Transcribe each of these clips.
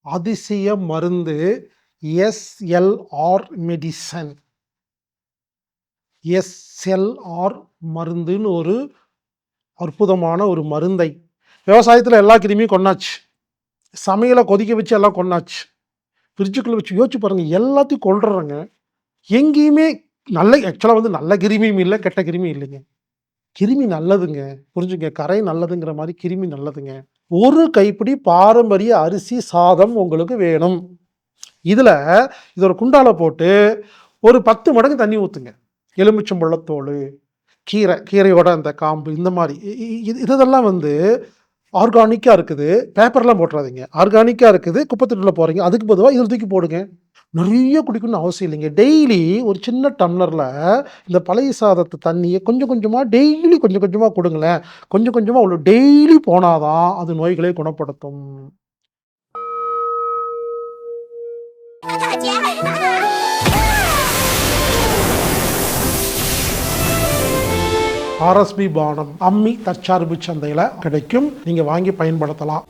அதிசய மருந்து SLR medicine. SLR மருந்துன்னு ஒரு அற்புதமான ஒரு மருந்தை விவசாயத்தில் எல்லா கிருமியும் கொண்டாச்சு. சமையலை கொதிக்க வச்சு எல்லாம் கொண்டாச்சு. ஃப்ரிட்ஜுக்குள்ளே வச்சு யோசிச்சு பாருங்கள், எல்லாத்தையும் கொள்றங்க. எங்கேயுமே ஆக்சுவலாக நல்ல கிருமியும் இல்லை, கெட்ட கிருமியும் இல்லைங்க. கிருமி நல்லதுங்க, புரிஞ்சுங்க. கரை நல்லதுங்கிற மாதிரி கிருமி நல்லதுங்க. ஒரு கைப்பிடி பாரம்பரிய அரிசி சாதம் உங்களுக்கு வேணும். இதில் இது ஒரு குண்டால போட்டு ஒரு 10 மடங்கு தண்ணி ஊற்றுங்க. எலுமிச்சம்பழத்தோல், கீரையோட அந்த காம்பு, இந்த மாதிரி இதெல்லாம் ஆர்கானிக்காக இருக்குது. பேப்பர்லாம் போட்டுறாதீங்க. ஆர்கானிக்காக இருக்குது, குப்பைத்தொட்டியில் போகிறீங்க, அதுக்கு பொதுவாக இதில் தூக்கி போடுங்க. நிறைய குடிக்கணும்னு அவசியம் இல்லைங்க. டெய்லி ஒரு சின்ன டம்ளரில் இந்த பழைய சாதத்து தண்ணியை கொஞ்சம் கொஞ்சமாக டெய்லி கொஞ்சம் கொஞ்சமாக கொடுங்களேன். கொஞ்சம் கொஞ்சமாக அவ்வளோ டெய்லி போனாதான் அது நோய்களை குணப்படுத்தும். ஆர்எஸ்பி பானம் அம்மி தற்சார்பு சந்தையில் கிடைக்கும். நீங்கள் வாங்கி பயன்படுத்தலாம்.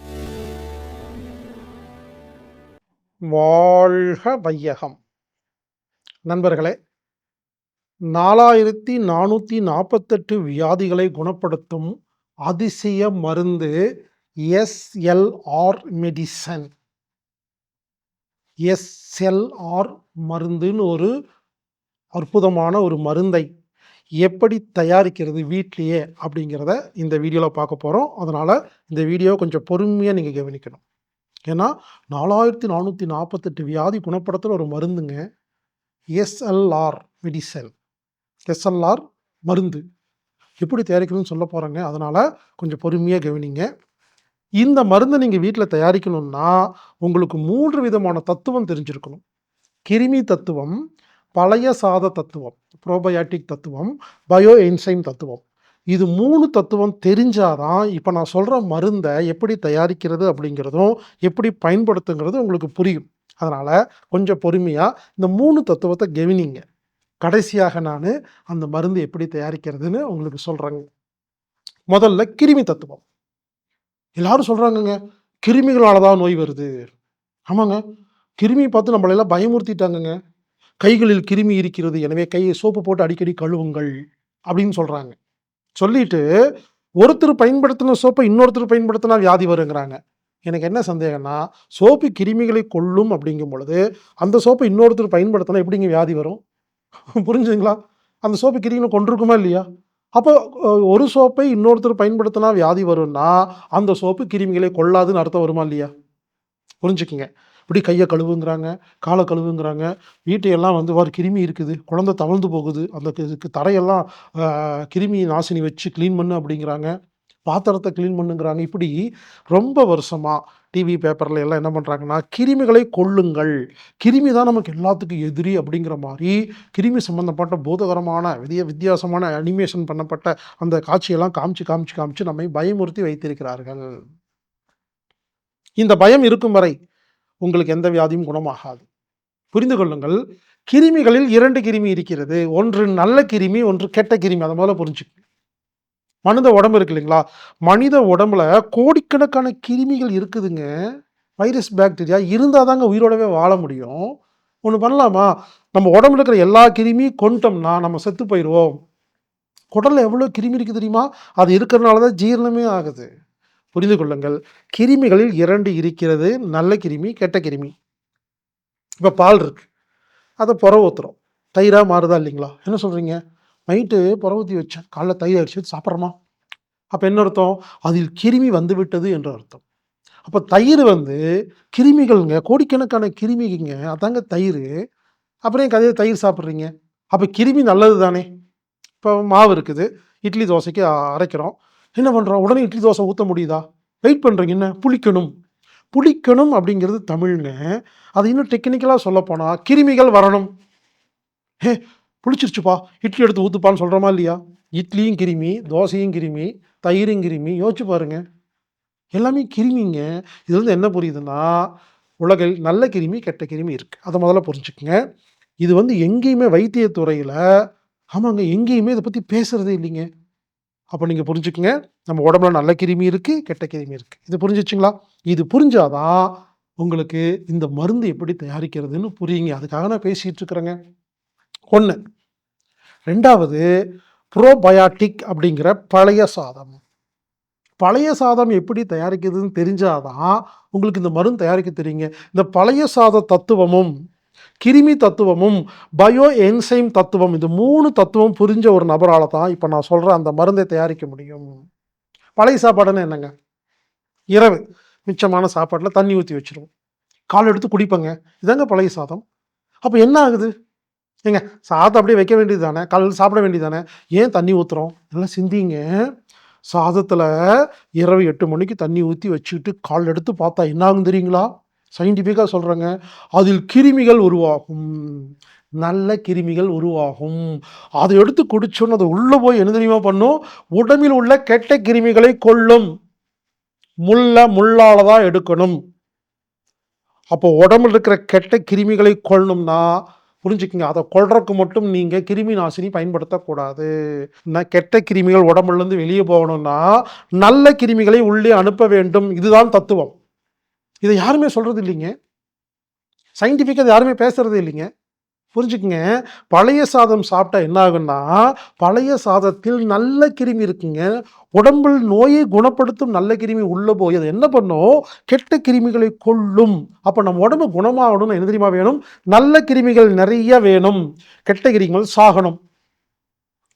வாழ்க வையகம். நண்பர்களே, 4448 வியாதிகளை குணப்படுத்தும் அதிசய மருந்து எஸ்எல்ஆர் மெடிசன். எஸ்எல்ஆர் மருந்துன்னு ஒரு அற்புதமான ஒரு மருந்தை எப்படி தயாரிக்கிறது வீட்லேயே அப்படிங்கிறத இந்த வீடியோவில் பார்க்க போகிறோம். அதனால் இந்த வீடியோ கொஞ்சம் பொறுமையாக நீங்கள் கவனிக்கணும். ஏன்னா 4448 வியாதி குணப்படுத்துகிற ஒரு மருந்துங்க எஸ்எல்ஆர் மெடிசன். எஸ்எல்ஆர் மருந்து எப்படி தயாரிக்கணும்னு சொல்ல போகிறேங்க. அதனால் கொஞ்சம் பொறுமையாக கவனிங்க. இந்த மருந்தை நீங்கள் வீட்டில் தயாரிக்கணும்னா உங்களுக்கு 3 விதமான தத்துவம் தெரிஞ்சிருக்கணும். கிருமி தத்துவம், பழைய சாத தத்துவம், ப்ரோபயாட்டிக் தத்துவம், பயோ என்சைம் தத்துவம். இது 3 தத்துவம் தெரிஞ்சாதான் இப்போ நான் சொல்கிற மருந்தை எப்படி தயாரிக்கிறது அப்படிங்கிறதும் எப்படி பயன்படுத்துங்கிறது உங்களுக்கு புரியும். அதனால் கொஞ்சம் பொறுமையாக இந்த 3 தத்துவத்தை கவனிங்க. கடைசியாக நான் அந்த மருந்து எப்படி தயாரிக்கிறதுன்னு உங்களுக்கு சொல்கிறேங்க. முதல்ல கிருமி தத்துவம். எல்லாரும் சொல்கிறாங்கங்க, கிருமிகளால் தான் நோய் வருது. ஆமாங்க, கிருமி பார்த்து நம்மளெல்லாம் பயமுறுத்திட்டாங்கங்க. கைகளில் கிருமி இருக்கிறது, எனவே கையை சோப்பு போட்டு அடிக்கடி கழுவுங்கள் அப்படின்னு சொல்கிறாங்க. சொல்லிட்டு ஒருத்தர் பயன்படுத்தின சோப்பை இன்னொருத்தர் பயன்படுத்தினா வியாதி வருங்கிறாங்க. எனக்கு என்ன சந்தேகம்னா, சோப்பு கிருமிகளை கொல்லும் அப்படிங்கும் பொழுது அந்த சோப்பை இன்னொருத்தர் பயன்படுத்தினா எப்படிங்க வியாதி வரும்? புரிஞ்சுங்களா? அந்த சோப்பு கிருமிகளை கொண்டிருக்குமா இல்லையா? அப்போ ஒரு சோப்பை இன்னொருத்தர் பயன்படுத்தினா வியாதி வரும்னா அந்த சோப்பு கிருமிகளை கொள்ளாதுன்னு அர்த்தம் வருமா இல்லையா? புரிஞ்சுக்குங்க. இப்படி கையை கழுவுங்கிறாங்க, காலை கழுவுங்கிறாங்க, வீட்டையெல்லாம் ஒரு கிருமி இருக்குது, குழந்தை தவழ்ந்து போகுது, அந்த தரையெல்லாம் கிருமி நாசினி வச்சு க்ளீன் பண்ணு அப்படிங்கிறாங்க, பாத்திரத்தை க்ளீன் பண்ணுங்கிறாங்க. இப்படி ரொம்ப வருஷமாக டிவி பேப்பரில் எல்லாம் என்ன பண்ணுறாங்கன்னா, கிருமிகளை கொல்லுங்கள், கிருமி தான் நமக்கு எல்லாத்துக்கும் எதிரி அப்படிங்கிற மாதிரி கிருமி சம்மந்தப்பட்ட பூதகரமான வித்தியாசமான அனிமேஷன் பண்ணப்பட்ட அந்த காட்சியெல்லாம் காமிச்சு நம்மை பயமுறுத்தி வைத்திருக்கிறார்கள். இந்த பயம் இருக்கும் வரை உங்களுக்கு எந்த வியாதியும் குணமாகாது. புரிந்து கொள்ளுங்கள். கிருமிகளில் 2 கிருமி இருக்கிறது. ஒன்று நல்ல கிருமி, ஒன்று கெட்ட கிருமி. அதை முதல்ல புரிஞ்சுக்கணும். மனித உடம்பு இருக்கு இல்லைங்களா? மனித உடம்புல கோடிக்கணக்கான கிருமிகள் இருக்குதுங்க. வைரஸ், பாக்டீரியா இருந்தால் தாங்க உயிரோடவே வாழ முடியும். ஒன்று பண்ணலாமா? நம்ம உடம்புல இருக்கிற எல்லா கிருமியும் கொண்டோம்னா நம்ம செத்து போயிடுவோம். குடலில் எவ்வளோ கிருமி இருக்குது தெரியுமா? அது இருக்கிறதுனால தான் ஜீரணமே ஆகுது. புரிந்து கொள்ளுங்கள். கிருமிகளில் 2 இருக்கிறது, நல்ல கிருமி, கெட்ட கிருமி. இப்போ பால் இருக்கு, அதை புற ஊற்றுறோம், தயிராக மாறுதா இல்லைங்களா? என்ன சொல்கிறீங்க? நைட்டு புற ஊற்றி வச்சேன், காலைல தயிர் அடிச்சு வச்சு சாப்பிட்றோமா? அப்போ என்ன அர்த்தம்? அதில் கிருமி வந்து விட்டது என்று அர்த்தம். அப்போ தயிர் கிருமிகள்ங்க, கோடிக்கணக்கான கிருமிங்க, அதாங்க தயிர். அப்புறம் என் கதையை தயிர் சாப்பிட்றீங்க. அப்போ கிருமி நல்லது தானே? இப்போ மாவு இருக்குது, இட்லி தோசைக்கு அரைக்கிறோம், என்ன பண்ணுறோம்? உடனே இட்லி தோசை ஊற்ற முடியுதா? வெயிட் பண்ணுறீங்க. என்ன? புளிக்கணும் அப்படிங்கிறது தமிழ்ங்க. அது இன்னும் டெக்னிக்கலாக சொல்லப்போனால் கிருமிகள் வரணும். புளிச்சிருச்சுப்பா, இட்லி எடுத்து ஊற்றுப்பான்னு சொல்கிறோமா இல்லையா? இட்லியும் கிருமி, தோசையும் கிருமி, தயிரும் கிருமி. யோசிச்சு பாருங்க, எல்லாமே கிருமிங்க. இது என்ன புரியுதுன்னா, உலகில் நல்ல கிருமி, கெட்ட கிருமி இருக்குது. அதை முதல்ல புரிஞ்சுக்குங்க. இது எங்கேயுமே வைத்தியத்துறையில், ஆமாங்க, எங்கேயுமே இதை பற்றி பேசுகிறதே இல்லைங்க. அப்போ நீங்கள் புரிஞ்சுக்குங்க, நம்ம உடம்புல நல்ல கிருமி இருக்குது, கெட்ட கிருமி இருக்குது. இது புரிஞ்சிச்சுங்களா? இது புரிஞ்சாதான் உங்களுக்கு இந்த மருந்து எப்படி தயாரிக்கிறதுன்னு புரியுங்க. அதுக்காக நான் பேசிட்டு இருக்கிறேங்க. 1. 2வது ப்ரோபயாட்டிக் அப்படிங்கிற பழைய சாதம். பழைய சாதம் எப்படி தயாரிக்கிறதுன்னு தெரிஞ்சாதான் உங்களுக்கு இந்த மருந்து தயாரிக்க தெரியுங்க. இந்த பழைய சாத தத்துவமும், கிருமி தத்துவமும், பயோ என்சைம் தத்துவம், இந்த 3 தத்துவம் புரிஞ்ச ஒரு நபரால தான் இப்ப நான் சொல்ற அந்த மருந்தை தயாரிக்க முடியும். பழைய சாப்பாடுன்னா என்னங்க? இரவு மிச்சமான சாப்பாட்டுல தண்ணி ஊத்தி வச்சுருவோம். காலை எடுத்து குடிப்பேங்க. இதாங்க பழைய சாதம். அப்ப என்ன ஆகுது? ஏங்க சாதம் அப்படியே வைக்க வேண்டியது தானே! காலையில சாப்பிட வேண்டியது தானே! ஏன் தண்ணி ஊத்துறோம்? நல்லா சிந்திங்க. சாதத்துல இரவு 8 மணிக்கு தண்ணி ஊத்தி வச்சுக்கிட்டு காலைல எடுத்து பார்த்தா என்ன ஆகும் தெரியுங்களா? சயின்டிஃபிக்கா சொல்றேங்க. அதில் கிருமிகள் உருவாகும். நல்ல கிருமிகள் உருவாகும். அத எடுத்து குடிச்சோனே அது உள்ள போய் என்ன தெரியுமா பண்ணும்? உடம்பில் உள்ள கெட்ட கிருமிகளை கொல்லும். முள்ளால தான் எடுக்கணும். அப்போ உடம்புல இருக்கிற கெட்ட கிருமிகளை கொல்லணும்னா புரிஞ்சுக்கங்க. அதை கொல்றதுக்கு மட்டும் நீங்க கிருமி நாசினி பயன்படுத்தக்கூடாது. கெட்ட கிருமிகள் உடம்புலேருந்து வெளியே போகணும்னா நல்ல கிருமிகளை உள்ளே அனுப்ப வேண்டும். இதுதான் தத்துவம். இதை யாருமே சொல்றது இல்லைங்க. சயின்டிஃபிக்கா அதை யாருமே பேசுறது இல்லைங்க. புரிஞ்சுக்குங்க. பழைய சாதம் சாப்பிட்டா என்ன ஆகுன்னா, பழைய சாதத்தில் நல்ல கிருமி இருக்குங்க. உடம்பில் நோயை குணப்படுத்தும் நல்ல கிருமி உள்ள போய் அது என்ன பண்ணும்? கெட்ட கிருமிகளை கொல்லும். அப்ப நம்ம உடம்பு குணமாகணும்னு என்ன தெரியுமா வேணும்? நல்ல கிருமிகள் நிறைய வேணும். கெட்ட கிருமிகள் சாகணும்.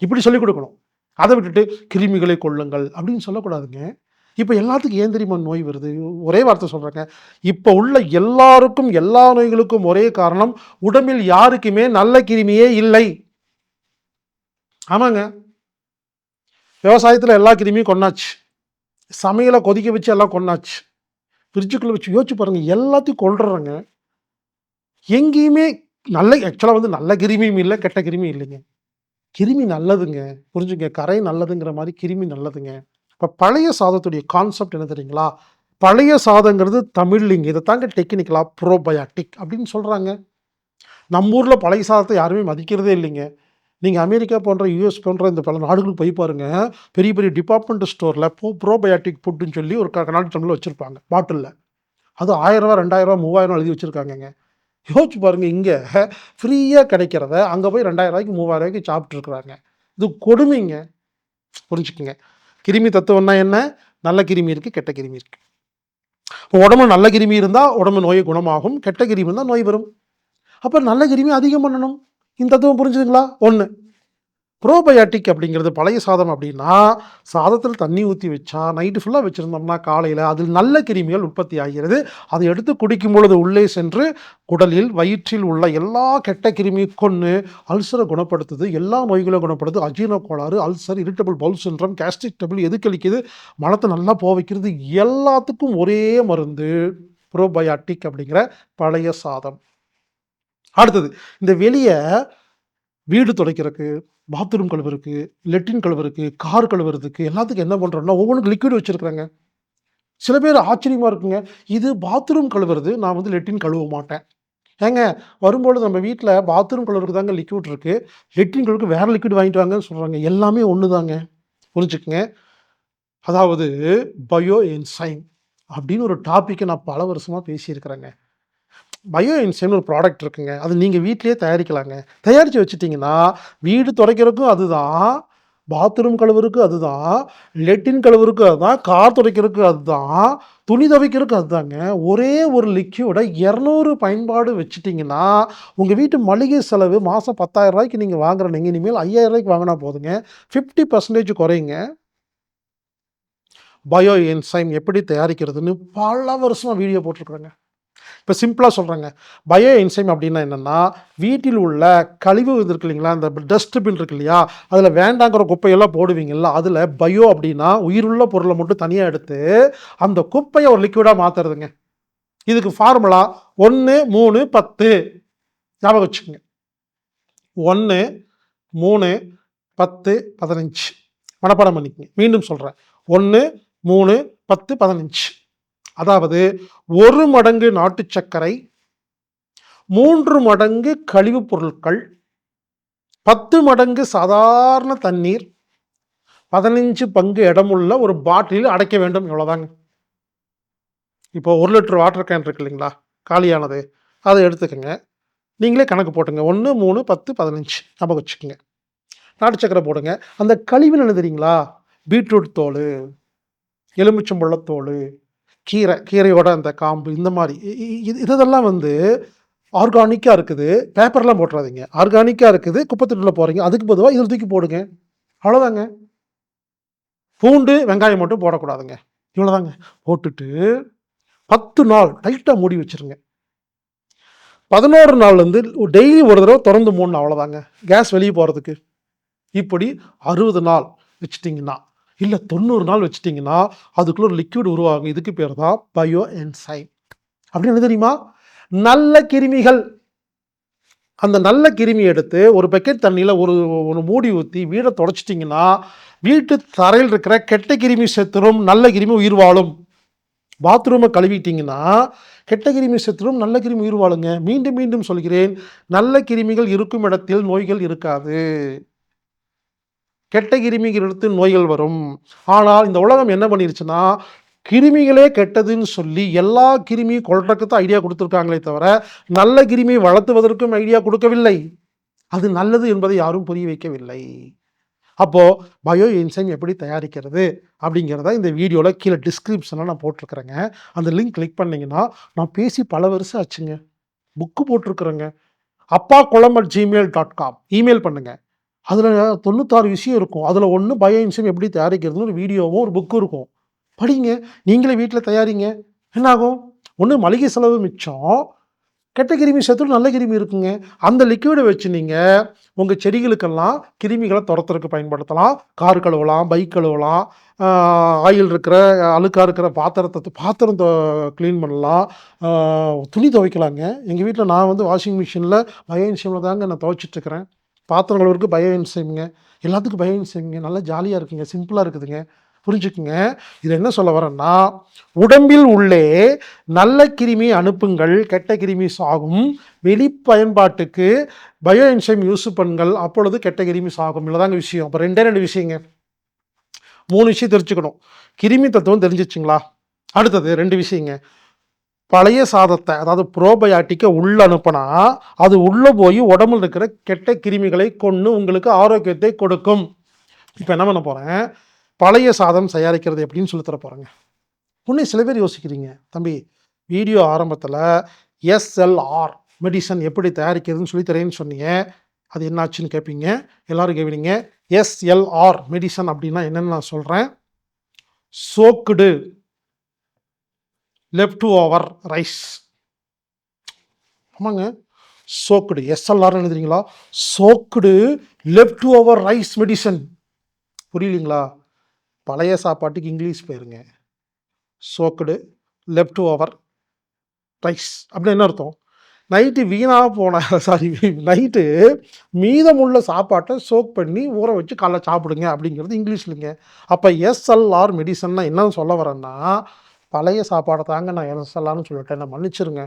இப்படி சொல்லிக் கொடுக்கணும். அதை விட்டுட்டு கிருமிகளை கொல்லுங்கள் அப்படின்னு சொல்லக்கூடாதுங்க. இப்ப எல்லாத்துக்கும் ஏன் தெரியுமா நோய் வருது? ஒரே வார்த்தை சொல்றேங்க. இப்ப உள்ள எல்லாருக்கும் எல்லா நோய்களுக்கும் ஒரே காரணம், உடம்பில் யாருக்குமே நல்ல கிருமியே இல்லை. ஆமாங்க. விவசாயத்துல எல்லா கிருமியும் கொன்னாச்சு. சமையல கொதிக்க வச்சு எல்லாம் கொன்னாச்சு. ஃப்ரிட்ஜுக்குள்ள வச்சு யோசிச்சு பாருங்க. எல்லாத்தையும் கொல்றாங்க. எங்கேயுமே ஆக்சுவலா நல்ல கிருமியும் இல்ல, கெட்ட கிருமியும் இல்லைங்க. கிருமி நல்லதுங்க. புரிஞ்சுங்க. கரை நல்லதுங்கிற மாரி கிருமி நல்லதுங்க. இப்ப பழைய சாதத்துடைய கான்செப்ட் என்ன தெரியுங்களா? பழைய சாதங்கிறது தமிழ்லிங்க. இத தாங்க டெக்னிக்கலா ப்ரோபயாட்டிக் அப்படின்னு சொல்றாங்க. நம்ம ஊர்ல பழைய சாதத்தை யாருமே மதிக்கிறதே இல்லைங்க. நீங்க அமெரிக்கா போன்ற, யுஎஸ் போன்ற இந்த பல நாடுகளுக்கு போய் பாருங்க. பெரிய பெரிய டிபார்ட்மெண்ட் ஸ்டோர்ல ப்ரோபயாட்டிக் ஃபுட்ன்னு சொல்லி ஒரு கண்ணாடி டம்ளர்ல வச்சிருப்பாங்க. பாட்டில்ல. அது ரூ. 1000 ரூ. 2000 ரூ. 3000 எழுதி வச்சிருக்காங்கங்க. யோசிச்சு பாருங்க. இங்க ஃப்ரீயா கிடைக்கிறத அங்க போய் ரூ. 2000 ரூ. 3000 சாப்பிட்டு இருக்கிறாங்க. இது கொடுமைங்க. புரிஞ்சுக்கங்க. கிருமி தத்துவம்னா என்ன? நல்ல கிருமி இருக்கு, கெட்ட கிருமி இருக்கு. உடம்புல நல்ல கிருமி இருந்தா உடம்பு நோய் குணமாகும். கெட்ட கிருமி இருந்தா நோய் வரும். அப்ப நல்ல கிருமி அதிகம் பண்ணணும். இந்த தத்துவம் புரிஞ்சுதுங்களா? 1. ப்ரோபயாட்டிக் அப்படிங்கிறது பழைய சாதம் அப்படின்னா, சாதத்தில் தண்ணி ஊத்தி வச்சா நைட்டு ஃபுல்லா வச்சிருந்தோம்னா காலையில அதில் நல்ல கிருமிகள் உற்பத்தி ஆகிறது. அதை எடுத்து குடிக்கும் பொழுது உள்ளே சென்று குடலில், வயிற்றில் உள்ள எல்லா கெட்ட கிருமியும் கொன்னு அல்சரை குணப்படுத்துது. எல்லா நோய்களையும் குணப்படுத்துது. அஜீரண கோளாறு, ulcer, irritable bowel syndrome, gastric trouble எதுக்கு அளிக்குது? மலத்தை நல்லா போக வைக்கிறது. எல்லாத்துக்கும் ஒரே மருந்து ப்ரோபயாட்டிக் அப்படிங்கிற பழைய சாதம். அடுத்தது இந்த வெளிய வீடு துடைக்கிறதுக்கு, பாத்ரூம் கழுவுறதுக்கு, லெட்ரின் கழுவுறதுக்கு, கார் கழுவுறதுக்கு எல்லாத்துக்கும் என்ன பண்றோம்னா, ஒவ்வொன்னுக்கும் லிக்விட் வச்சிருக்கிறேங்க. சில பேர் ஆச்சரியமா இருக்குங்க. இது பாத்ரூம் கழுவுறது, நான் லெட்ரின் கழுவ மாட்டேன். ஏங்க வரும்பொழுது நம்ம வீட்ல பாத்ரூம் கழுவுறதுக்கு தாங்க லிக்விட் இருக்கு. லெட்ரின் கழுவுறதுக்கு வேற லிக்விட் வாங்கிட்டு வாங்கன்னு சொல்றாங்க. எல்லாமே ஒண்ணு தாங்க. புரிஞ்சுக்கங்க. அதாவது பயோ என்சைம் அப்படின்னு ஒரு டாபிக்க நான் பல வருஷமா பேசியிருக்கிறேங்க. பயோ என்சைம்னு ஒரு ப்ராடக்ட் இருக்குங்க. அது நீங்க வீட்லயே தயாரிக்கலாங்க. தயாரிச்சு வச்சுட்டீங்கன்னா, வீடு துடைக்கிறதுக்கும் அதுதான், பாத்ரூம் கழுவுறதுக்கும் அதுதான், லெட்டின் கழுவுறதுக்கும் அதுதான், கார் துடைக்கிறதுக்கும் அதுதான், துணி துவைக்கிறதுக்கும் அதுதாங்க. ஒரே ஒரு லிக்யூட 200 பயன்பாடு வச்சுட்டீங்கன்னா, உங்க வீட்டு மளிகை செலவு மாசம் ரூ. 10,000 நீங்க வாங்குற நீங்க இனிமேல் ரூ. 5,000 வாங்குனா போதுங்க. 50% குறையுங்க. பயோ என்சைம் எப்படி தயாரிக்கிறதுன்னு பல வருஷமா வீடியோ போட்டிருக்கிறேங்க. இப்போ சிம்பிளா சொல்றேங்க. பயோ என்சைம் அப்படின்னா என்னன்னா, வீட்டில் உள்ள கழிவு இருக்கு இல்லைங்களா, இந்த டஸ்ட்பின் இருக்கு இல்லையா, அதில வேண்டாங்கிற குப்பையெல்லாம் போடுவீங்கல்ல, அதில பயோ அப்படின்னா உயிருள்ள பொருளை மட்டும் தனியா எடுத்து, அந்த குப்பைய ஒரு லிக்விடா மாத்துறதுங்க. இதுக்கு ஃபார்முலா 1, 3, 10 ஞாபகம் வச்சுக்கங்க. 1, 3, 10, 15 மனப்பாடம் பண்ணிக்கங்க. மீண்டும் சொல்றேன். 1, 3, 10, 15 அதாவது 1 மடங்கு நாட்டு சர்க்கரை, 3 மடங்கு கழிவுப் பொருட்கள், 10 மடங்கு சாதாரண தண்ணீர், 15 பங்கு இடமுள்ள ஒரு பாட்டிலில் அடைக்க வேண்டும். இவ்வளவுதாங்க. இப்போ 1 லிட்டர் வாட்டர் கேன் இருக்கு இல்லைங்களா, காலியானது. அத எடுத்துக்கங்க. நீங்களே கணக்கு போட்டுங்க. 1, 3, 10, 15 ஞாபகம் வச்சுக்கங்க. நாட்டு சர்க்கரை போடுங்க. அந்த கழிவுன்னு என்ன தெரியுங்களா? பீட்ரூட் தோலு, எலுமிச்சம்பழத் தோலு, கீரையோட அந்த காம்பு இந்த மாரி இதெல்லாம் வந்து ஆர்கானிக்கா இருக்குது. பேப்பர்லாம் போட்றாதீங்க. ஆர்கானிக்கா இருக்குது. குப்பை தொட்டில போடுறீங்க. அதுக்கு பொதுவா இதில தூக்கி போடுங்க. அவ்வளோதாங்க. பூண்டு, வெங்காயம் மட்டும் போடக்கூடாதுங்க. இவ்வளோதாங்க. போட்டுட்டு 10 நாள் டைட்டா மூடி வச்சுருங்க. 11 நாள் வந்து டெய்லி ஒரு தடவ தொறந்து மூடணும் அவ்வளோதாங்க. கேஸ் வெளிய போறதுக்கு. இப்படி 60 நாள் வச்சுட்டீங்கன்னா, இல்ல 90 நாள் வச்சுட்டீங்கன்னா, அதுக்குள்ள ஒரு லிக்விட் உருவாகும். இதுக்கு பேர் தான் பயோ என்சைம். அப்படின்னு என்ன தெரியுமா? நல்ல கிருமிகள். அந்த நல்ல கிருமி எடுத்து ஒரு பக்கெட் தண்ணீல ஒரு மூடி ஊத்தி வீட தொடச்சிட்டீங்கன்னா, வீட்டு தரையில் இருக்கிற கெட்ட கிருமி செத்துரும். நல்ல கிருமி உயிர் வாழும். பாத்ரூம கழுவிட்டீங்கன்னா, கெட்ட கிருமி செத்துரும். நல்ல கிருமி உயிர் வாழுங்க. மீண்டும் மீண்டும் சொல்கிறேன். நல்ல கிருமிகள் இருக்கும் இடத்தில் நோய்கள் இருக்காது. கெட்ட கிருமிகள் இடத்தில் நோய்கள் வரும். ஆனால் இந்த உலகம் என்ன பண்ணிருச்சுன்னா, கிருமிகளே கெட்டதுன்னு சொல்லி எல்லா கிருமியும் கொல்றதுக்கு தான் ஐடியா குடுத்துருக்காங்களே தவிர, நல்ல கிருமியை வளர்த்துவதற்கும் ஐடியா குடுக்கவில்லை. அது நல்லது என்பதை யாரும் புரிய வைக்கவில்லை. அப்போ பயோ என்சைம் எப்படி தயாரிக்கிறது அப்படிங்கிறத இந்த வீடியோல கீழ டிஸ்கிரிப்ஷன்ல நான் போட்டிருக்கிறேங்க. அந்த லிங்க் கிளிக் பண்ணீங்கன்னா, நான் பேசி பல வருஷம் ஆச்சுங்க. புக்கு போட்டிருக்கிறேங்க. appakulam@gmail.com இமெயில் பண்ணுங்க. அதில 96 விஷயம் இருக்கும். அதில ஒண்ணு பயோ என்சைம் எப்படி தயாரிக்கிறதுன்னு ஒரு வீடியோவும், ஒரு புக்கும் இருக்கும். படிங்க. நீங்களே வீட்ல தயாரிங்க. என்ன ஆகும்? ஒண்ணு மளிகை செலவு மிச்சம். கெட்ட கிருமி செத்துரும், நல்ல கிருமி இருக்குங்க. அந்த லிக்விட வச்சு நீங்க உங்க செடிகளுக்கெல்லாம் கிருமிகள தொரத்துறதுக்கு பயன்படுத்தலாம். கார் கழுவலாம், பைக் கழுவலாம், ஆ ஆயில் இருக்கிற, அழுக்கா இருக்கிற பாத்திரம் கிளீன் பண்ணலாம். துணி துவைக்கலாங்க. எங்க வீட்ல நான் வந்து வாஷிங் மிஷின்ல பயோ என்சைம்ல தாங்க நான் துவைச்சிட்டு இருக்கிறேன். பாத்திரம் கழுவுறதுக்கு பயோ என்சைம்ங்க. எல்லாத்துக்கும் பயோ என்சைம்ங்க. நல்லா ஜாலியா இருக்குங்க. சிம்பிளா இருக்குதுங்க. புரிஞ்சுக்குங்க. இது என்ன சொல்ல வரேன்னா, உடம்பில் உள்ளே நல்ல கிருமி அனுப்புங்கள், கெட்ட கிருமி சாகும். வெளி பயன்பாட்டுக்கு பயோ என்சைம் யூஸ் பண்ணுங்கள். அப்பொழுது கெட்ட கிருமி சாகும். இவ்வளோதாங்க விஷயம். அப்போ 2 விஷயங்க. 3 விஷயம் தெரிஞ்சுக்கணும். கிருமி தத்துவம் தெரிஞ்சிச்சுங்களா? அடுத்தது 2 விஷயங்க. பழைய சாதத்த, அதாவது புரோபயாட்டிக்க உள்ள அனுப்புனா, அது உள்ள போய் உடம்புல இருக்கிற கெட்ட கிருமிகளை கொன்னு உங்களுக்கு ஆரோக்கியத்தை கொடுக்கும். இப்ப என்ன பண்ண போறேன், பழைய சாதம் தயாரிக்கிறது எப்படின்னு சொல்லி தர போறேங்க. உடனே சில பேர் யோசிக்கிறீங்க, தம்பி வீடியோ ஆரம்பத்துல எஸ்எல்ஆர் மெடிசன் எப்படி தயாரிக்கிறதுன்னு சொல்லி தரேன்னு சொன்னீங்க. அது என்னாச்சுன்னு கேட்பீங்க. எல்லாரும் கவனிங்க. எஸ்எல்ஆர் மெடிசன் அப்படின்னா என்னன்னு நான் சொல்றேன். Soaked leftover rice. ஆமாங்க. சோக்டு எஸ்எல்ஆர் எழுதுறீங்களா? Soaked leftover rice medicine. புரியலீங்களா? பழைய சாப்பாட்டுக்கு இங்கிலீஷ் பேருங்க. சோக்டு லெஃப்ட் ஓவர் ரைஸ் அப்படின்னு என்ன அர்த்தம்? நைட்டு வீணா போன நைட்டு மீதமுள்ள சாப்பாட்டை சோக் பண்ணி ஊற வச்சு காலைல சாப்பிடுங்க அப்படிங்கிறது இங்கிலீஷ்லங்க. அப்போ எஸ்எல்ஆர் மெடிசன்னா என்னன்னு சொல்ல வரேன்னா, பழைய சாப்பாடை தாங்க நான் எஸ்எல்ஆர்னு சொல்லிட்டேன். நான் மன்னிச்சிருங்க.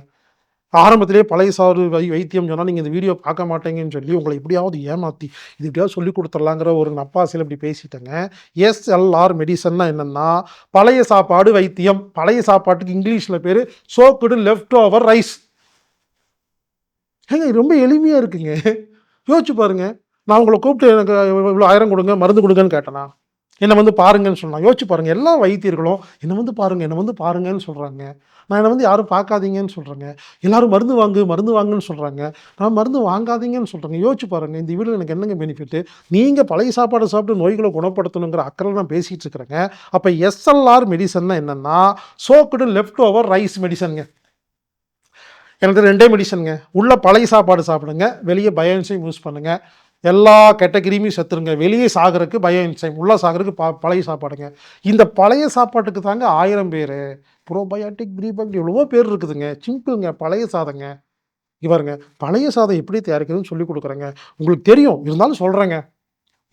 ஆரம்பத்திலேயே பழைய சாறு வைத்தியம் சொன்னால் நீங்கள் இந்த வீடியோ பார்க்க மாட்டேங்கன்னு சொல்லி உங்களை எப்படியாவது ஏமாற்றி இது எப்படியாவது சொல்லி கொடுத்துடலாங்கிற ஒரு நப்பாசையில் இப்படி பேசிட்டேங்க. எஸ்எல்ஆர் மெடிசன்னா என்னென்னா, பழைய சாப்பாடு வைத்தியம். பழைய சாப்பாட்டுக்கு இங்கிலீஷில் பேர் சோக்டு லெஃப்ட் ஓவர் ரைஸ். ஏங்க ரொம்ப எளிமையாக இருக்குங்க. யோசிச்சு பாருங்க. நான் உங்களை கூப்பிட்டு எனக்கு இவ்வளோ 1000 கொடுங்க, மருந்து கொடுங்கன்னு கேட்டேனா? என்னை வந்து பாருங்கன்னு சொன்னாங்க. யோசிச்சு பாருங்க. எல்லா வைத்தியர்களும் என்னை வந்து பாருங்க, என்னை வந்து பாருங்கன்னு சொல்கிறாங்க. நான் என்னை வந்து யாரும் பார்க்காதீங்கன்னு சொல்கிறேங்க. எல்லாரும் மருந்து வாங்கு, மருந்து வாங்குன்னு சொல்கிறாங்க. நான் மருந்து வாங்காதீங்கன்னு சொல்கிறேங்க. யோசிச்சு பாருங்க. இந்த வீடியோல எனக்கு என்னங்க பெனிஃபிட்டு? நீங்கள் பழைய சாப்பாடு சாப்பிட்டு நோய்களை குணப்படுத்தணுங்கிற அக்கறை நான் பேசிகிட்டு இருக்கிறேங்க. அப்போ எஸ்எல்ஆர் மெடிசன்னா என்னென்னா, சோக்டு லெஃப்ட் ஓவர் ரைஸ் மெடிசனுங்க. எனக்கு 2 மெடிசனுங்க. உள்ள பழைய சாப்பாடு சாப்பிடுங்க, வெளியே பயோ என்சைம் யூஸ் பண்ணுங்க. எல்லா கெட்ட கிருமியும் செத்துருங்க. வெளியே சாகிறதுக்கு பயோ என்சைம், உள்ள சாகிறதுக்கு பழைய சாப்பாடுங்க. இந்த பழைய சாப்பாட்டுக்கு தாங்க 1000 பேர். ப்ரோபயாட்டிக், ப்ரீபயாட்டிக் எவ்வளவோ பேர் இருக்குதுங்க. சிம்பிளுங்க, பழைய சாதங்க. பாருங்க, பழைய சாதம் எப்படி தயாரிக்கிறதுன்னு சொல்லி கொடுக்குறேங்க. உங்களுக்கு தெரியும், இருந்தாலும் சொல்கிறேங்க.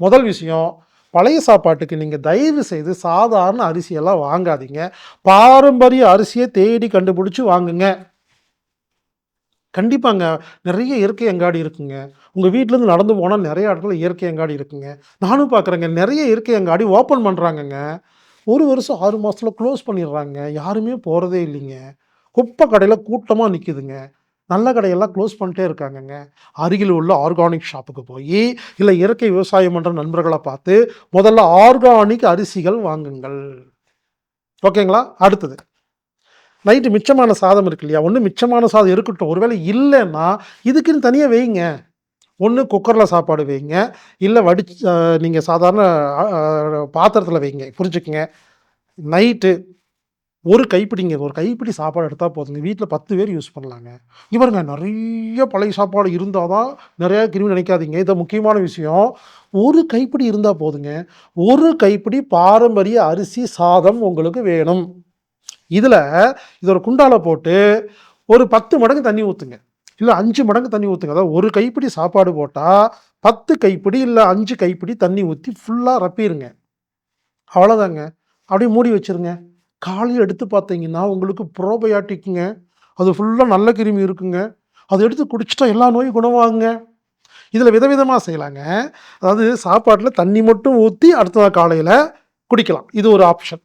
முதல் விஷயம், பழைய சாப்பாட்டுக்கு நீங்கள் தயவு செய்து சாதாரண அரிசியெல்லாம் வாங்காதீங்க. பாரம்பரிய அரிசியை தேடி கண்டுபிடிச்சி வாங்குங்க. கண்டிப்பாங்க. நிறைய இயற்கை அங்காடி இருக்குங்க. உங்க வீட்லேருந்து நடந்து போனா நிறைய இடத்துல இயற்கை அங்காடி இருக்குங்க. நானும் பார்க்குறேங்க. நிறைய இயற்கை அங்காடி ஓப்பன் பண்ணுறாங்கங்க. 1 வருஷம் 6 மாசத்துல க்ளோஸ் பண்ணிடுறாங்க. யாருமே போறதே இல்லைங்க. குப்பை கடையில் கூட்டமாக நிற்குதுங்க. நல்ல கடையெல்லாம் க்ளோஸ் பண்ணிட்டே இருக்காங்கங்க. அருகில் உள்ள ஆர்கானிக் ஷாப்புக்கு போய், இல்லை இயற்கை விவசாயம் பண்ற நண்பர்கள பார்த்து, முதல்ல ஆர்கானிக் அரிசிகள் வாங்குங்கள். ஓகேங்களா? அடுத்தது, நைட்டு மிச்சமான சாதம் இருக்கு இல்லையா? ஒண்ணு மிச்சமான சாதம் இருக்கட்டும். ஒருவேளை இல்லன்னா, இதுக்குன்னு தனியா வையுங்க. ஒண்ணு குக்கர்ல சாப்பாடு வைங்க. இல்ல நீங்க சாதாரண அ அ பாத்திரத்தில வைங்க. புரிஞ்சுக்கங்க. நைட்டு ஒரு கைப்பிடிங்க. ஒரு கைப்பிடி சாப்பாடு எடுத்தா போதுங்க. வீட்ல 10 பேர் யூஸ் பண்ணலாங்க. இங்க பாருங்க, நெறைய பழைய சாப்பாடு இருந்தா தான் நெறைய கிருமி நினைக்காதீங்க. இது முக்கியமான விஷயம். ஒரு கைப்பிடி இருந்தா போதுங்க. ஒரு கைப்பிடி பாரம்பரிய அரிசி சாதம் உங்களுக்கு வேணும். இதுல இத ஒரு குண்டால போட்டு ஒரு 10 மடங்கு தண்ணி ஊத்துங்க. இல்ல 5 மடங்கு தண்ணி ஊத்துங்க. அதாவது ஒரு கைப்பிடி சாப்பாடு போட்டா 10 கைப்பிடி இல்ல 5 கைப்பிடி தண்ணி ஊத்தி ஃபுல்லா ரப்பிருங்க. அவ்வளோதாங்க. அப்படியே மூடி வச்சுருங்க. காலையில எடுத்து பார்த்தீங்கன்னா, உங்களுக்கு ப்ரோபயாட்டிக்ங்க. அது ஃபுல்லா நல்ல கிருமி இருக்குங்க. அத எடுத்து குடிச்சுட்டா எல்லா நோயும் குணமாகுங்க. இதில விதவிதமா செய்யலாங்க. அதாவது சாப்பாட்ல தண்ணி மட்டும் ஊத்தி அடுத்த நாள் காலையில குடிக்கலாம். இது ஒரு ஆப்ஷன்.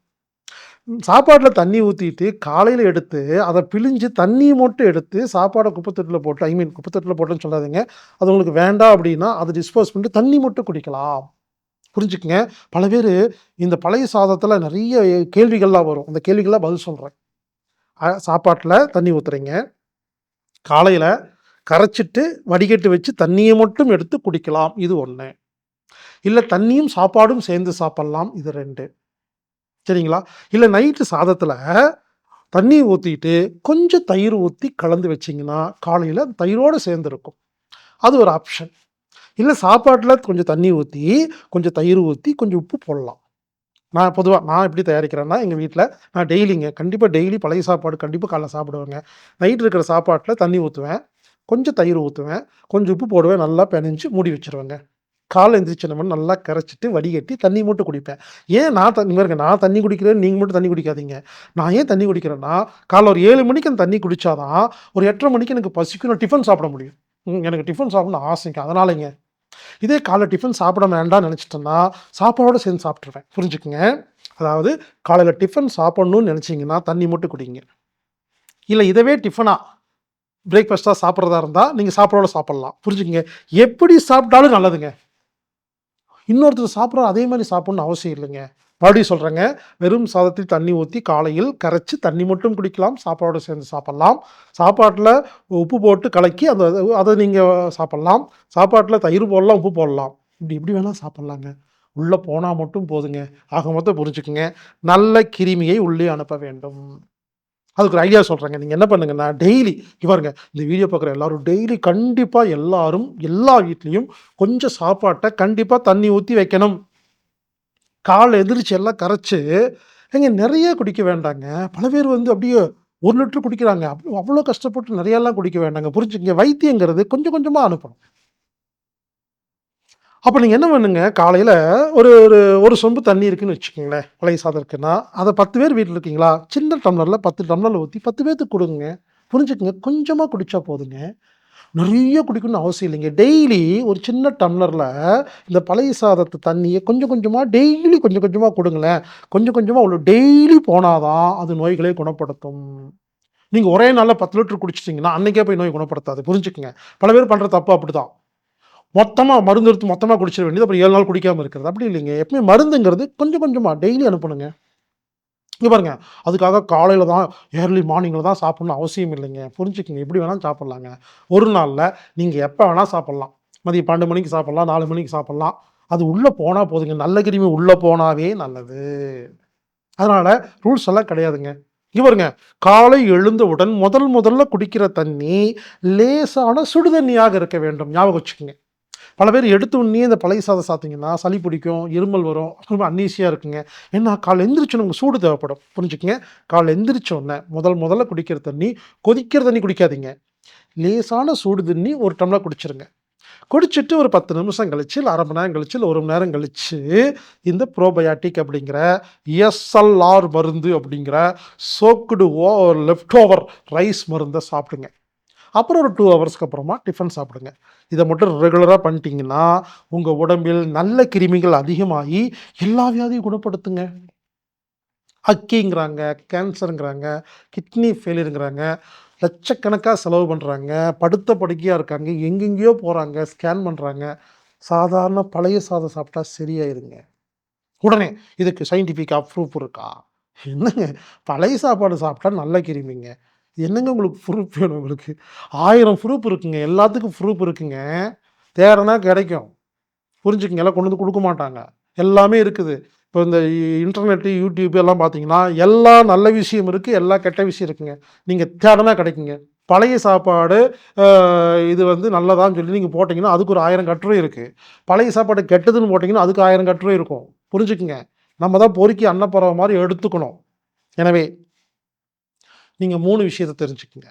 சாப்பாட்ல தண்ணி ஊத்திட்டு காலையில எடுத்து அத பிழிஞ்சு தண்ணி மட்டும் எடுத்து சாப்பாட குப்பை தொட்டில போட்டு குப்பை தொட்டில போட்டுன்னு சொல்லாதீங்க. அது உங்களுக்கு வேண்டாம் அப்படின்னா, அத டிஸ்போஸ் பண்ணிட்டு தண்ணி மட்டும் குடிக்கலாம். புரிஞ்சுக்கங்க. பல பேரு இந்த பழைய சாதத்தில நெறைய கேள்விகள்லாம் வரும். அந்த கேள்விக்கெல்லாம் பதில் சொல்றேன். சாப்பாட்ல தண்ணி ஊத்துறீங்க. காலையில கரைச்சிட்டு வடிகட்டி வச்சு தண்ணிய மட்டும் எடுத்து குடிக்கலாம். இது 1. இல்ல தண்ணியும் சாப்பாடும் சேர்ந்து சாப்பிடலாம். இது 2. சரிங்களா? இல்ல நைட்டு சாதத்தில தண்ணி ஊத்திட்டு கொஞ்சம் தயிர் ஊத்தி கலந்து வச்சீங்கன்னா, காலையில தயிரோட சேர்ந்து இருக்கும். அது ஒரு ஆப்ஷன். இல்ல சாப்பாட்ல கொஞ்சம் தண்ணி ஊத்தி, கொஞ்சம் தயிர் ஊத்தி, கொஞ்சம் உப்பு போடலாம். நான் எப்படி தயாரிக்கிறேன்னா, எங்க வீட்ல நான் கண்டிப்பா டெய்லி பழைய சாப்பாடு கண்டிப்பா காலைல சாப்பிடுவேங்க. நைட் இருக்கிற சாப்பாட்ல தண்ணி ஊத்துவேன். கொஞ்சம் தயிர் ஊத்துவேன். கொஞ்சம் உப்பு போடுவேன். நல்லா பெனஞ்சு மூடி வச்சுருவேங்க. காலைல எந்திரிச்சோனே நல்லா கரைச்சுட்டு, வடிகட்டி தண்ணி மட்டும் குடிப்பேன். ஏன் இங்க பாருங்க, நான் தண்ணி குடிக்கிறேன், நீங்க மட்டும் தண்ணி குடிக்காதீங்க. நான் ஏன் தண்ணி குடிக்கிறேன்னா, காலைல ஒரு 7 மணிக்கு அந்த தண்ணி குடிச்சா தான், ஒரு 8:30 மணிக்கு எனக்கு பசிக்கும். நான் டிஃபன் சாப்பிட முடியும். எனக்கு டிஃபன் சாப்பிடணும்னு ஆசைங்க. அதனாலங்க. இதே காலைல டிஃபன் சாப்பிட வேண்டாம்னு நெனச்சுட்டேன்னா, சாப்பாடோட சேர்ந்து சாப்பிட்டுருவேன். புரிஞ்சுக்கங்க. அதாவது காலையில டிஃபன் சாப்பிடணும்னு நெனச்சீங்கன்னா, தண்ணி மட்டும் குடிங்க. இல்ல இதவே டிஃபனா பிரேக்ஃபாஸ்ட்டா சாப்பிடுறதா இருந்தா, நீங்க சாப்பாடோட சாப்பிடலாம். புரிஞ்சுக்கங்க. எப்படி சாப்பிட்டாலும் நல்லதுங்க. இன்னொருத்தர் சாப்பிடுற அதே மாரி சாப்பிடணும்னு அவசியம் இல்லைங்க. மறுபடியும் சொல்றேங்க. வெறும் சாதத்தில் தண்ணி ஊத்தி காலையில் கரைச்சு தண்ணி மட்டும் குடிக்கலாம். சாப்பாடோட சேர்ந்து சாப்பிடலாம். சாப்பாட்ல உப்பு போட்டு கலக்கி அத நீங்க சாப்பிடலாம். சாப்பாட்ல தயிர் போடலாம், உப்பு போடலாம். எப்படி வேணா சாப்பிடலாங்க. உள்ள போனா மட்டும் போதுங்க. ஆக மொத்தம் புரிஞ்சுக்கங்க. நல்ல கிருமியை உள்ளே அனுப்ப வேண்டும். அதுக்கு ஒரு ஐடியா சொல்றேங்க. நீங்க என்ன பண்ணுங்கன்னா, இங்க பாருங்க, இந்த வீடியோ பார்க்குற எல்லாரும் டெய்லி கண்டிப்பா எல்லாரும், எல்லா வீட்லயும் கொஞ்சம் சாப்பாட்ட கண்டிப்பா தண்ணி ஊத்தி வைக்கணும். காலைல எந்திரிச்சு எல்லாம் கரைச்சு, நெறைய குடிக்க வேண்டாங்க. பல பேர் வந்து அப்படியே 1 லிட்டர் குடிக்கிறாங்க. அவ்வளோ கஷ்டப்பட்டு நெறையலாம் குடிக்க வேண்டாங்க. புரிஞ்சுக்கங்க. வைத்தியங்கிறது கொஞ்சம் கொஞ்சமா அனுப்பணும். அப்ப நீங்க என்ன பண்ணுங்க, காலையில ஒரு ஒரு 1 சொம்பு தண்ணி இருக்குன்னு வச்சுக்கங்களேன், பழைய சாதம் இருக்குன்னா, அத 10 பேர் வீட்ல இருக்கீங்களா? சின்ன டம்ளர்ல 10 டம்ளர்ல ஊத்தி 10 பேத்துக்கு குடுங்க. புரிஞ்சுக்கங்க. கொஞ்சமா குடிச்சா போதுங்க. நெறைய குடிக்கணும்னு அவசியம் இல்லைங்க. டெய்லி ஒரு சின்ன டம்ளர்ல இந்த பழைய சாதத்து தண்ணிய கொஞ்சம் கொஞ்சமா டெய்லி கொஞ்சம் கொஞ்சமா குடுங்களேன். கொஞ்சம் கொஞ்சமா டெய்லி போனா தான் அது நோய்களை குணப்படுத்தும். நீங்க ஒரே நாள்ல 10 லிட்டர் குடிச்சிட்டீங்கன்னா, அன்னைக்கே போய் நோய் குணப்படுத்தாது. புரிஞ்சுக்கங்க. பல பேர் பண்ற தப்பு அப்படிதான். மொத்தமா மருந்து எடுத்து மொத்தமா குடிச்சிட வேண்டியது. அப்புறம் 7 நாள் குடிக்காம இருக்கிறது. அப்படி இல்லைங்க. எப்பவுமே மருந்துங்கிறது கொஞ்சம் கொஞ்சமா டெய்லி அனுப்பணுங்க. இங்க பாருங்க, அதுக்காக காலையில தான் ஏர்லி மார்னிங்ல தான் சாப்பிடணும்னு அவசியம் இல்லைங்க. புரிஞ்சுக்கங்க. எப்படி வேணாலும் சாப்பிடலாங்க. ஒரு நாள்ல நீங்க எப்ப வேணா சாப்பிடலாம். மதியம் 12 மணிக்கு சாப்பிடலாம், 4 மணிக்கு சாப்பிடலாம். அது உள்ள போனா போதுங்க. நல்ல கிருமி உள்ள போனாவே நல்லது. அதனால ரூல்ஸ் எல்லாம் கிடையாதுங்க. இங்க பாருங்க, காலை எழுந்தவுடன் முதல்ல குடிக்கிற தண்ணி லேசான சுடு தண்ணியாக இருக்க வேண்டும். ஞாபகம் வச்சுக்கங்க. பல பேர் எடுத்த உடனே இந்த பழைய சாதம் சாப்பிட்டீங்கன்னா, சளி பிடிக்கும், இருமல் வரும், ரொம்ப அன்னீசியா இருக்குங்க. ஏன்னா காலைல எந்திரிச்சோனே உங்களுக்கு சூடு தேவைப்படும். புரிஞ்சுக்கங்க. காலைல எந்திரிச்ச உடனே முதல்ல குடிக்கிற தண்ணி, கொதிக்கிற தண்ணி குடிக்காதீங்க. லேசான சூடு தண்ணி 1 டம்ளர் குடிச்சிருங்க. குடிச்சிட்டு ஒரு 10 நிமிஷம் கழிச்சு, இல்ல 1/2 மணி நேரம் கழிச்சு, இல்ல 1 மணி நேரம் கழிச்சு, இந்த ப்ரோபயாட்டிக் அப்படிங்கிற எஸ்எல்ஆர் மருந்து அப்படிங்கிற சோக்டு லெஃப்ட் ஓவர் ரைஸ் மருந்த சாப்பிடுங்க. அப்புறம் ஒரு 2 ஹவர்ஸ்க்கு அப்புறமா டிஃபன் சாப்பிடுங்க. இத மட்டும் ரெகுலரா பண்ணிட்டீங்கன்னா, உங்க உடம்பில் நல்ல கிருமிகள் அதிகமாகி எல்லா வியாதியும் குணப்படுத்துங்க. அக்கிங்கிறாங்க, கேன்சருங்கிறாங்க, கிட்னி ஃபெயிலியருங்கிறாங்க, லட்சக்கணக்கா செலவு பண்ணுறாங்க, படுத்த படுக்கையா இருக்காங்க, எங்கெங்கேயோ போறாங்க, ஸ்கேன் பண்ணுறாங்க. சாதாரண பழைய சாதம் சாப்பிட்டா சரியாயிருங்க. உடனே இதுக்கு சயின்டிஃபிக்கா ப்ரூஃப் இருக்கா? என்னங்க பழைய சாப்பாடு சாப்பிட்டா நல்ல கிருமிங்க. என்னங்க உங்களுக்கு ப்ரூஃப் வேணும் உங்களுக்கு? 1000 ப்ரூஃப் இருக்குங்க. எல்லாத்துக்கும் ப்ரூஃப் இருக்குங்க. தேடுனா கிடைக்கும். புரிஞ்சுக்கங்க. எல்லாம் கொண்டு வந்து குடுக்க மாட்டாங்க. எல்லாமே இருக்குது. இப்போ இந்த இன்டர்நெட்டு, யூடியூப் எல்லாம் பார்த்தீங்கன்னா, எல்லா நல்ல விஷயம் இருக்கு, எல்லா கெட்ட விஷயம் இருக்குங்க. நீங்க தேடுனா கிடைக்குங்க. பழைய சாப்பாடு அ இது வந்து நல்லதான்னு சொல்லி நீங்க போட்டீங்கன்னா, அதுக்கு ஒரு 1000 கட்டுரை இருக்கு. பழைய சாப்பாடு கெட்டதுன்னு போட்டீங்கன்னா, அதுக்கு 1000 கட்டுரை இருக்கும். புரிஞ்சுக்குங்க. நம்ம தான் பொறுக்கி அன்னப்பறவை மாரி எடுத்துக்கணும். எனவே நீங்க 3 விஷயத்த தெரிஞ்சுக்கங்க.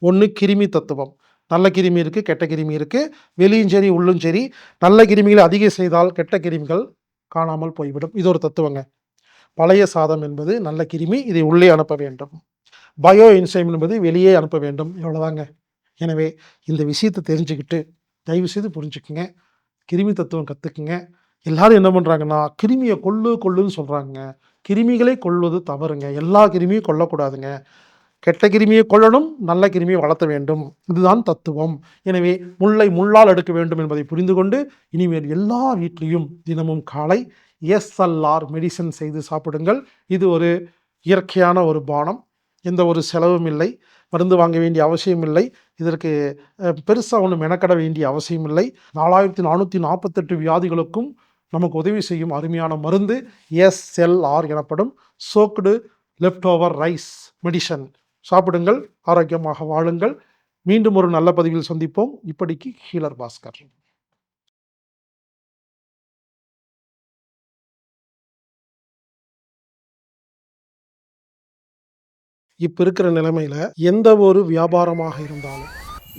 1 கிருமி தத்துவம். நல்ல கிருமி இருக்கு, கெட்ட கிருமி இருக்கு. வெளியும் சரி, உள்ளும் சரி. நல்ல கிருமிகளை அதிகம் செய்தால் கெட்ட கிருமிகள் காணாமல் போய்விடும். இது ஒரு தத்துவங்க. பழைய சாதம் என்பது நல்ல கிருமி. இதை உள்ளே அனுப்ப வேண்டும். பயோ என்சைம் என்பது வெளியே அனுப்ப வேண்டும். இவ்வளோதாங்க. எனவே இந்த விஷயத்த தெரிஞ்சுக்கிட்டு, தயவு செய்து புரிஞ்சுக்குங்க. கிருமி தத்துவம் கத்துக்குங்க. எல்லாரும் என்ன பண்றாங்கன்னா, கிருமிய கொல்லுன்னு சொல்றாங்கங்க. கிருமிகளை கொல்வது தவறுங்க. எல்லா கிருமியும் கொல்லக்கூடாதுங்க. கெட்ட கிருமியை கொல்லணும், நல்ல கிருமியை வளர்த்த வேண்டும். இதுதான் தத்துவம். எனவே முள்ளை முள்ளால் எடுக்க வேண்டும் என்பதை புரிந்து கொண்டு, இனிமேல் எல்லா வீட்லயும் தினமும் காலை எஸ்எல்ஆர் மெடிசின் செய்து சாப்பிடுங்கள். இது ஒரு இயற்கையான ஒரு பானம். எந்த ஒரு செலவும் இல்லை. மருந்து வாங்க வேண்டிய அவசியம் இல்லை. இதற்கு பெருசா ஒண்ணும் மெனக்கெட வேண்டிய அவசியம் இல்லை. 4448 வியாதிகளுக்கும் நமக்கு உதவி செய்யும் அருமையான மருந்து எஸ்எல்ஆர் எனப்படும் soaked leftover rice medicine. சாப்பிடுங்கள், ஆரோக்கியமாக வாழுங்கள். மீண்டும் ஒரு நல்ல பதிவில் சந்திப்போம். இப்படிக்கு ஹீலர் பாஸ்கர். இப்ப இருக்கிற நிலைமையில எந்த ஒரு வியாபாரமாக இருந்தாலும்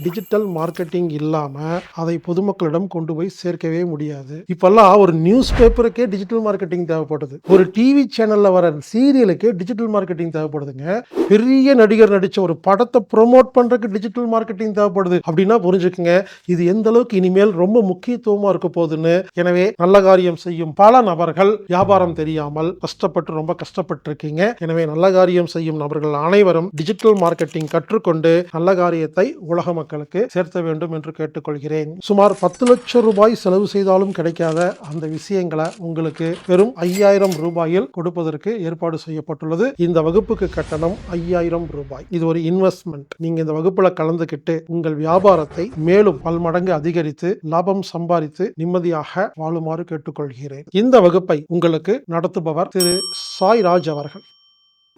டிஜிட்டல் மார்க்கெட்டிங் இல்லாம அதை பொதுமக்களிடம் கொண்டு போய் சேர்க்கவே முடியாது. இப்பெல்லாம் ஒரு நியூஸ் பேப்பருக்கே டிஜிட்டல் மார்க்கெட்டிங் தேவைப்படுது. ஒரு டிவி சேனல்ல வர சீரியலுக்கே டிஜிட்டல் மார்க்கெட்டிங் தேவைப்படுதுங்க. பெரிய நடிகர் நடிச்ச ஒரு படத்தை ப்ரோமோட் பண்றதுக்கு டிஜிட்டல் மார்க்கெட்டிங் தேவைப்படுது. அப்படின்னா புரிஞ்சுக்குங்க, இது எந்த அளவுக்கு இனிமேல் ரொம்ப முக்கியத்துவமா இருக்க போகுதுன்னு. எனவே நல்ல காரியம் செய்யும் பல நபர்கள் வியாபாரம் தெரியாமல் கஷ்டப்பட்டு ரொம்ப கஷ்டப்பட்டு இருக்கீங்க. எனவே நல்ல காரியம் செய்யும் நபர்கள் அனைவரும் டிஜிட்டல் மார்க்கெட்டிங் கற்றுக்கொண்டு நல்ல காரியத்தை உலக மக்களுக்கு சேர்த்த வேண்டும் என்று கேட்டுக்கொள்கிறேன். சுமார் 10 லட்சம் ரூபாய் செலவு செய்தாலும் கிடைக்காத அந்த விஷயங்களை உங்களுக்கு வெறும் 5000 ரூபாயில் கொடுப்பதற்கு ஏற்பாடு செய்யப்பட்டுள்ளது. இந்த வகுப்புக்கு கட்டணம் 5000 ரூபாய். இது ஒரு இன்வெஸ்ட்மெண்ட். நீங்க இந்த வகுப்புல கலந்துகிட்டு உங்கள் வியாபாரத்தை மேலும் பல்மடங்கு அதிகரித்து லாபம் சம்பாதித்து நிம்மதியாக வாழுமாறு கேட்டுக்கொள்கிறேன். இந்த வகுப்பை உங்களுக்கு நடத்துபவர் திரு சாய்ராஜ் அவர்கள்.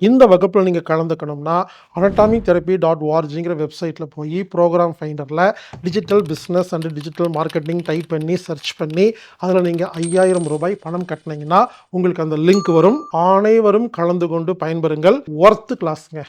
இந்த வகுப்புல நீங்க கலந்துக்கணும்னா anatomictherapy.orgங்கிற வெப்சைட்ல போய் ப்ரோக்ராம் ஃபைண்டர்ல digital business and digital marketing type பண்ணி சர்ச் பண்ணி அதுல நீங்க 5000 ரூபாய் பணம் கட்டினீங்கன்னா உங்களுக்கு அந்த லிங்க் வரும். அனைவரும் கலந்து கொண்டு பயன்பெறுங்கள். ஒர்த் கிளாஸ்ங்க.